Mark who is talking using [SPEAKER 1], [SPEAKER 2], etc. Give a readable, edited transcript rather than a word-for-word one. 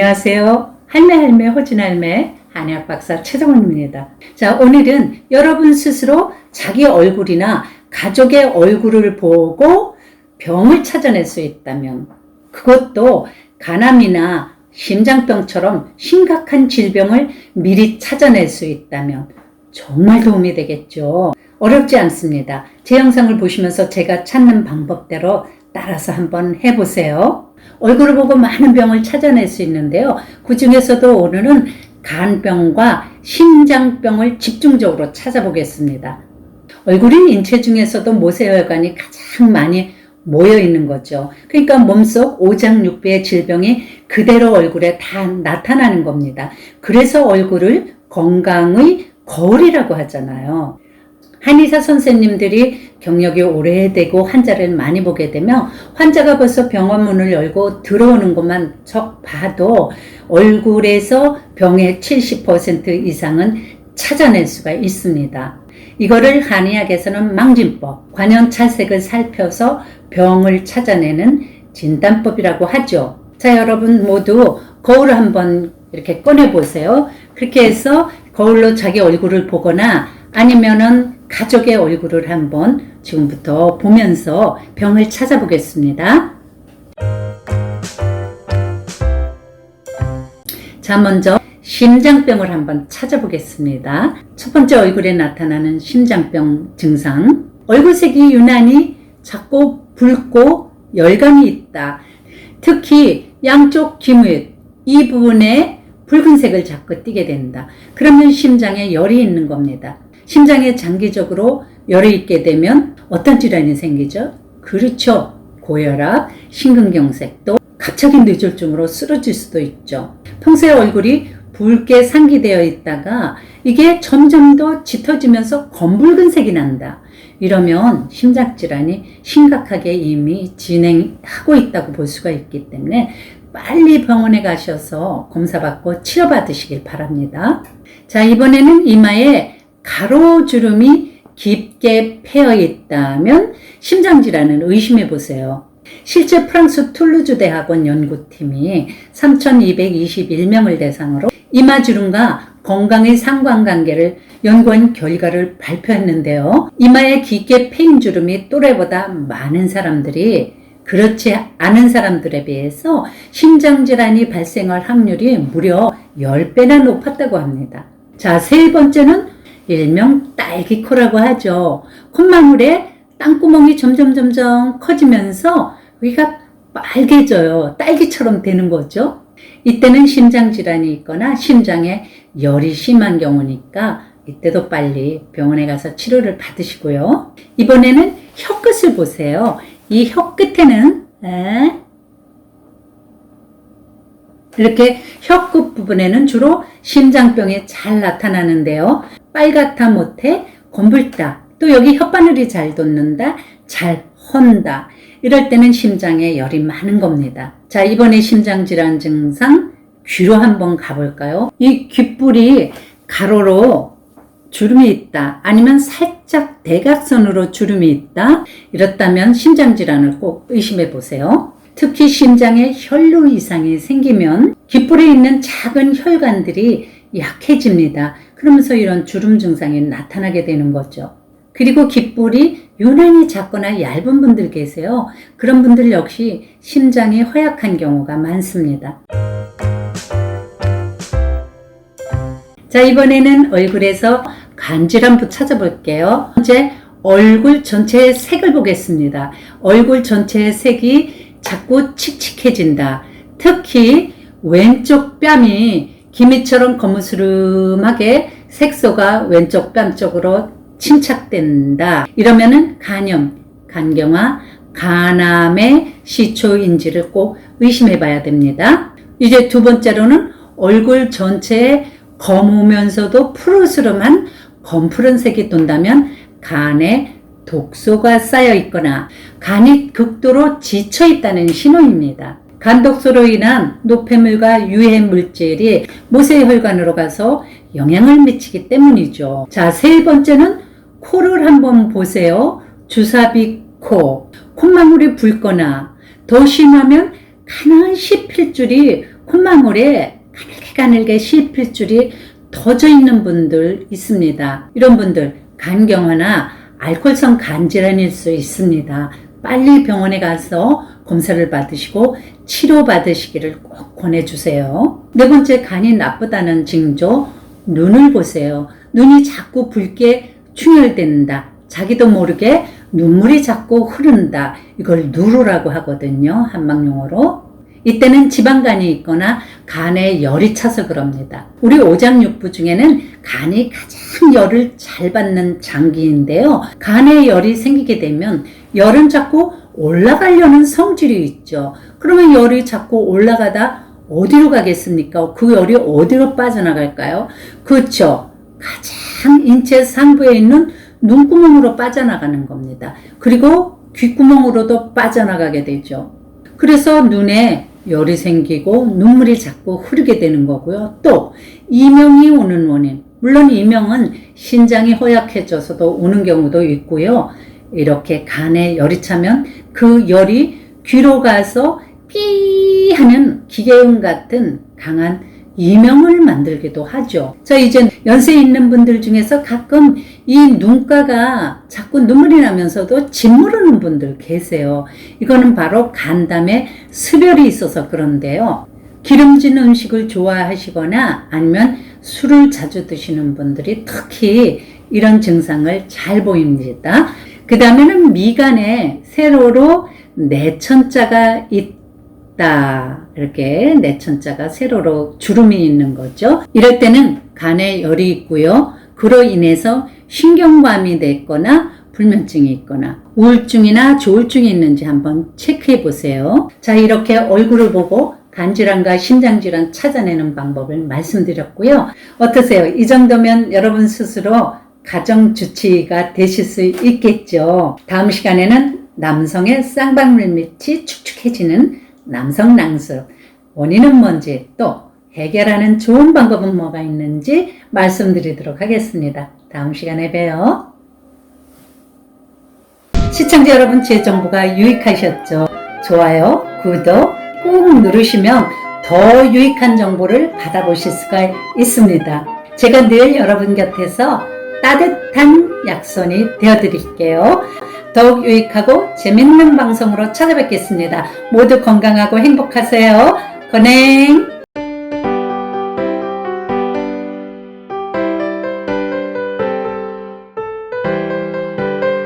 [SPEAKER 1] 안녕하세요. 할매 호진할매 한의학 박사 최정원입니다. 자, 오늘은 여러분 스스로 자기 얼굴이나 가족의 얼굴을 보고 병을 찾아낼 수 있다면, 그것도 간암이나 심장병처럼 심각한 질병을 미리 찾아낼 수 있다면 정말 도움이 되겠죠. 어렵지 않습니다. 제 영상을 보시면서 제가 찾는 방법대로 따라서 한번 해보세요. 얼굴을 보고 많은 병을 찾아낼 수 있는데요. 그 중에서도 오늘은 간병과 심장병을 집중적으로 찾아보겠습니다. 얼굴인 인체 중에서도 모세혈관이 가장 많이 모여 있는 거죠. 그러니까 몸속 오장육부의 질병이 그대로 얼굴에 다 나타나는 겁니다. 그래서 얼굴을 건강의 거울이라고 하잖아요. 한의사 선생님들이 경력이 오래되고 환자를 많이 보게 되면 환자가 벌써 병원 문을 열고 들어오는 것만 적 봐도 얼굴에서 병의 70% 이상은 찾아낼 수가 있습니다. 이거를 한의학에서는 망진법, 관연찰색을 살펴서 병을 찾아내는 진단법이라고 하죠. 자, 여러분 모두 거울을 한번 이렇게 꺼내 보세요. 그렇게 해서 거울로 자기 얼굴을 보거나 아니면은 가족의 얼굴을 한번 지금부터 보면서 병을 찾아보겠습니다. 자, 먼저 심장병을 한번 찾아보겠습니다. 첫 번째, 얼굴에 나타나는 심장병 증상. 얼굴색이 유난히 작고 붉고 열감이 있다. 특히 양쪽 기무윳 이 부분에 붉은색을 자꾸 띠게 된다. 그러면 심장에 열이 있는 겁니다. 심장에 장기적으로 열이 있게 되면 어떤 질환이 생기죠? 그렇죠. 고혈압, 심근경색, 또 갑자기 뇌졸중으로 쓰러질 수도 있죠. 평소에 얼굴이 붉게 상기되어 있다가 이게 점점 더 짙어지면서 검붉은색이 난다. 이러면 심장질환이 심각하게 이미 진행하고 있다고 볼 수가 있기 때문에 빨리 병원에 가셔서 검사받고 치료받으시길 바랍니다. 자, 이번에는 이마에 가로주름이 깊게 패여 있다면 심장질환을 의심해 보세요. 실제 프랑스 툴루즈 대학원 연구팀이 3,221명을 대상으로 이마주름과 건강의 상관관계를 연구한 결과를 발표했는데요. 이마에 깊게 패인 주름이 또래보다 많은 사람들이 그렇지 않은 사람들에 비해서 심장질환이 발생할 확률이 무려 10배나 높았다고 합니다. 자, 세 번째는 일명 딸기코라고 하죠. 콧망울에 땅구멍이 점점 커지면서 여기가 빨개져요. 딸기처럼 되는 거죠. 이때는 심장질환이 있거나 심장에 열이 심한 경우니까 이때도 빨리 병원에 가서 치료를 받으시고요. 이번에는 혀끝을 보세요. 이 혀끝에는 이렇게 혀끝 부분에는 주로 심장병이 잘 나타나는데요. 빨갛다 못해 검붉다, 또 여기 혓바늘이 잘 돋는다, 잘 헌다, 이럴 때는 심장에 열이 많은 겁니다. 자, 이번에 심장질환 증상 귀로 한번 가볼까요? 이 귓불이 가로로 주름이 있다, 아니면 살짝 대각선으로 주름이 있다, 이렇다면 심장질환을 꼭 의심해 보세요. 특히 심장에 혈루 이상이 생기면 귓불에 있는 작은 혈관들이 약해집니다. 그러면서 이런 주름 증상이 나타나게 되는 거죠. 그리고 귓불이 유난히 작거나 얇은 분들 계세요. 그런 분들 역시 심장이 허약한 경우가 많습니다. 자, 이번에는 얼굴에서 간질환부 찾아볼게요. 현재 얼굴 전체의 색을 보겠습니다. 얼굴 전체의 색이 자꾸 칙칙해진다. 특히 왼쪽 뺨이 기미처럼 거무스름하게 색소가 왼쪽 뺨 쪽으로 침착된다. 이러면은 간염, 간경화, 간암의 시초인지를 꼭 의심해 봐야 됩니다. 이제 두 번째로는 얼굴 전체에 검으면서도 푸르스름한 검푸른색이 돈다면 간에 독소가 쌓여 있거나 간이 극도로 지쳐 있다는 신호입니다. 간독소로 인한 노폐물과 유해 물질이 모세혈관으로 가서 영향을 미치기 때문이죠. 자, 세 번째는 코를 한번 보세요. 주사비 코, 콧망울이 붉거나 더 심하면 가난시 필줄이 콧망울에 가늘게 실핏줄이 터져 있는 분들 있습니다. 이런 분들 간경화나 알코올성 간질환일 수 있습니다. 빨리 병원에 가서 검사를 받으시고 치료받으시기를 꼭 권해주세요. 네 번째, 간이 나쁘다는 징조, 눈을 보세요. 눈이 자꾸 붉게 충혈된다. 자기도 모르게 눈물이 자꾸 흐른다. 이걸 누르라고 하거든요. 한방용어로. 이때는 지방간이 있거나 간에 열이 차서 그럽니다. 우리 오장육부 중에는 간이 가장 열을 잘 받는 장기인데요. 간에 열이 생기게 되면 열은 자꾸 올라가려는 성질이 있죠. 그러면 열이 자꾸 올라가다 어디로 가겠습니까? 그 열이 어디로 빠져나갈까요? 그렇죠. 가장 인체 상부에 있는 눈구멍으로 빠져나가는 겁니다. 그리고 귓구멍으로도 빠져나가게 되죠. 그래서 눈에 열이 생기고 눈물이 자꾸 흐르게 되는 거고요. 또 이명이 오는 원인, 물론 이명은 신장이 허약해져서도 오는 경우도 있고요. 이렇게 간에 열이 차면 그 열이 귀로 가서 삐 하는 기계음 같은 강한 이명을 만들기도 하죠. 자, 이제 연세 있는 분들 중에서 가끔 이 눈가가 자꾸 눈물이 나면서도 짓무르는 분들 계세요. 이거는 바로 간담에 습열이 있어서 그런데요. 기름진 음식을 좋아하시거나 아니면 술을 자주 드시는 분들이 특히 이런 증상을 잘 보입니다. 그 다음에는 미간에 세로로 내천자가 있다. 이렇게 내천자가 세로로 주름이 있는 거죠. 이럴 때는 간에 열이 있고요. 그로 인해서 신경감이 됐거나 불면증이 있거나 우울증이나 조울증이 있는지 한번 체크해 보세요. 자, 이렇게 얼굴을 보고 간질환과 심장질환 찾아내는 방법을 말씀드렸고요. 어떠세요? 이 정도면 여러분 스스로 가정주치의가 되실 수 있겠죠. 다음 시간에는 남성의 쌍방울밑이 축축해지는 남성 낭수, 원인은 뭔지 또 해결하는 좋은 방법은 뭐가 있는지 말씀드리도록 하겠습니다. 다음 시간에 봬요. 시청자 여러분, 제 정보가 유익하셨죠? 좋아요, 구독 꾹 누르시면 더 유익한 정보를 받아보실 수가 있습니다. 제가 늘 여러분 곁에서 따뜻한 약손이 되어드릴게요. 더욱 유익하고 재밌는 방송으로 찾아뵙겠습니다. 모두 건강하고 행복하세요. 건행!